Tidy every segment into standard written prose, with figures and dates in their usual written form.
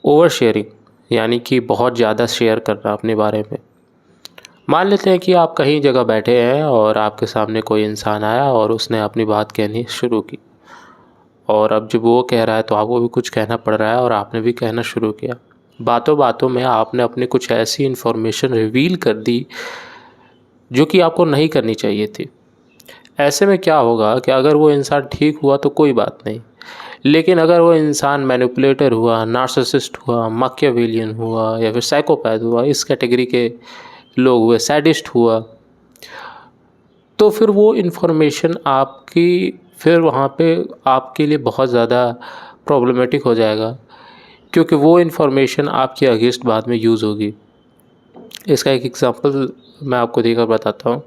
Over sharing यानी कि बहुत ज़्यादा शेयर करना अपने बारे में। मान लेते हैं कि आप कहीं जगह बैठे हैं और आपके सामने कोई इंसान आया और उसने अपनी बात कहनी शुरू की, और अब जब वो कह रहा है तो आपको भी कुछ कहना पड़ रहा है और आपने भी कहना शुरू किया। बातों बातों में आपने अपनी कुछ ऐसी इन्फॉर्मेशन रिवील कर दी जो कि आपको नहीं करनी चाहिए थी। ऐसे में क्या होगा कि अगर वो इंसान ठीक हुआ तो कोई बात नहीं, लेकिन अगर वो इंसान मैनिपुलेटर हुआ, नार्सिसिस्ट हुआ, माकियावेलियन हुआ या फिर साइकोपैथ हुआ, इस कैटेगरी के लोग हुए, सैडिस्ट हुआ, तो फिर वो इन्फॉर्मेशन आपकी फिर वहाँ पे आपके लिए बहुत ज़्यादा प्रॉब्लमेटिक हो जाएगा, क्योंकि वो इन्फॉर्मेशन आपके अगेंस्ट बाद में यूज़ होगी। इसका एक एग्ज़ाम्पल मैं आपको देकर बताता हूँ।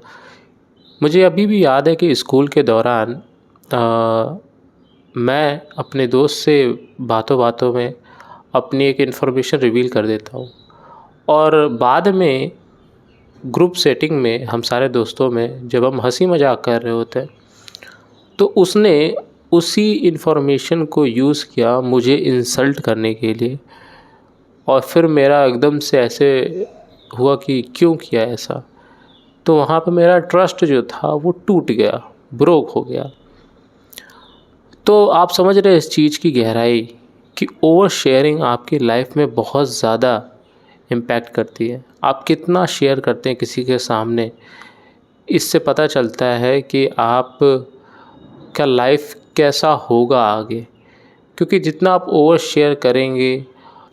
मुझे अभी भी याद है कि स्कूल के दौरान मैं अपने दोस्त से बातों बातों में अपनी एक इन्फॉर्मेशन रिवील कर देता हूँ, और बाद में ग्रुप सेटिंग में हम सारे दोस्तों में जब हम हंसी मजाक कर रहे होते हैं तो उसने उसी इन्फॉर्मेशन को यूज़ किया मुझे इंसल्ट करने के लिए, और फिर मेरा एकदम से ऐसे हुआ कि क्यों किया ऐसा। तो वहाँ पे मेरा ट्रस्ट जो था वो टूट गया, ब्रोक हो गया। तो आप समझ रहे हैं इस चीज़ की गहराई कि ओवर शेयरिंग आपकी लाइफ में बहुत ज़्यादा इम्पैक्ट करती है। आप कितना शेयर करते हैं किसी के सामने, इससे पता चलता है कि आप का लाइफ कैसा होगा आगे। क्योंकि जितना आप ओवर शेयर करेंगे,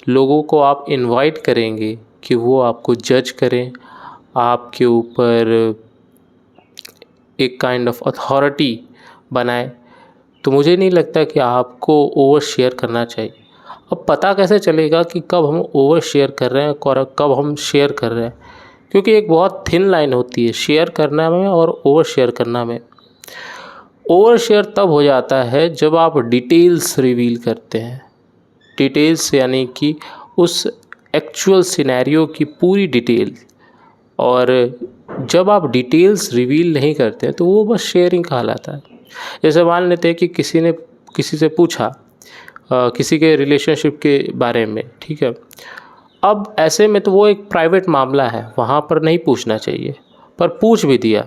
लोगों को आप इनवाइट करेंगे कि वो आपको जज करें, आपके ऊपर एक काइंड ऑफ अथॉरिटी बनाए, तो मुझे नहीं लगता कि आपको ओवर शेयर करना चाहिए। अब पता कैसे चलेगा कि कब हम ओवर शेयर कर रहे हैं और कब हम शेयर कर रहे हैं, क्योंकि एक बहुत थिन लाइन होती है शेयर करना में और ओवर शेयर करना में। ओवर शेयर तब हो जाता है जब आप डिटेल्स रिवील करते हैं। डिटेल्स यानी कि उस एक्चुअल सिनेरियो की पूरी डिटेल, और जब आप डिटेल्स रिवील नहीं करते तो वो बस शेयरिंग कहलाता है। जैसे मान लेते हैं कि किसी ने किसी से पूछा किसी के रिलेशनशिप के बारे में, ठीक है। अब ऐसे में तो वो एक प्राइवेट मामला है, वहाँ पर नहीं पूछना चाहिए, पर पूछ भी दिया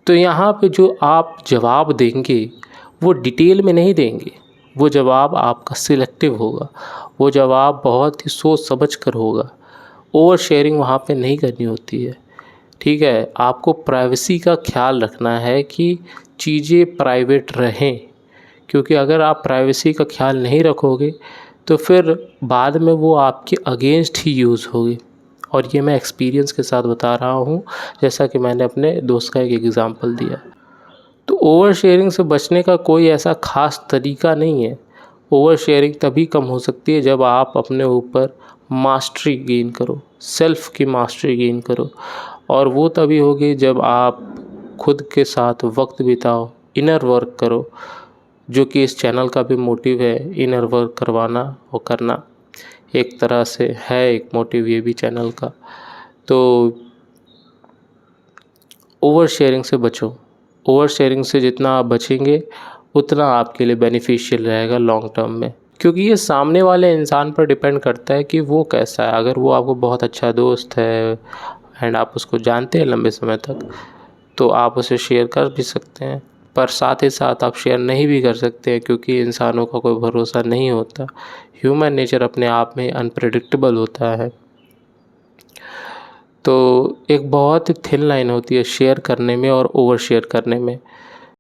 तो यहाँ पे जो आप जवाब देंगे वो डिटेल में नहीं देंगे। वो जवाब आपका सिलेक्टिव होगा, वो जवाब बहुत ही सोच समझ कर होगा। ओवर शेयरिंग वहाँ पे नहीं करनी होती है, ठीक है। आपको प्राइवेसी का ख्याल रखना है कि चीज़ें प्राइवेट रहें, क्योंकि अगर आप प्राइवेसी का ख्याल नहीं रखोगे तो फिर बाद में वो आपके अगेंस्ट ही यूज़ होगी। और ये मैं एक्सपीरियंस के साथ बता रहा हूँ, जैसा कि मैंने अपने दोस्त का एक एग्ज़ाम्पल दिया। तो ओवर शेयरिंग से बचने का कोई ऐसा ख़ास तरीका नहीं है। ओवर शेयरिंग तभी कम हो सकती है जब आप अपने ऊपर मास्टरी गेन करो, सेल्फ़ की मास्टरी गेन करो, और वो तभी होगी जब आप खुद के साथ वक्त बिताओ, इनर वर्क करो, जो कि इस चैनल का भी मोटिव है। इनर वर्क करवाना और करना एक तरह से है एक मोटिव ये भी चैनल का। तो ओवर शेयरिंग से बचो। ओवर शेयरिंग से जितना आप बचेंगे उतना आपके लिए बेनिफिशियल रहेगा लॉन्ग टर्म में, क्योंकि ये सामने वाले इंसान पर डिपेंड करता है कि वो कैसा है। अगर वो आपको बहुत अच्छा दोस्त है एंड आप उसको जानते हैं लंबे समय तक, तो आप उसे शेयर कर भी सकते हैं, पर साथ ही साथ आप शेयर नहीं भी कर सकते हैं, क्योंकि इंसानों का कोई भरोसा नहीं होता। ह्यूमन नेचर अपने आप में अनप्रेडिक्टेबल होता है। तो एक बहुत ही थिन लाइन होती है शेयर करने में और ओवर शेयर करने में।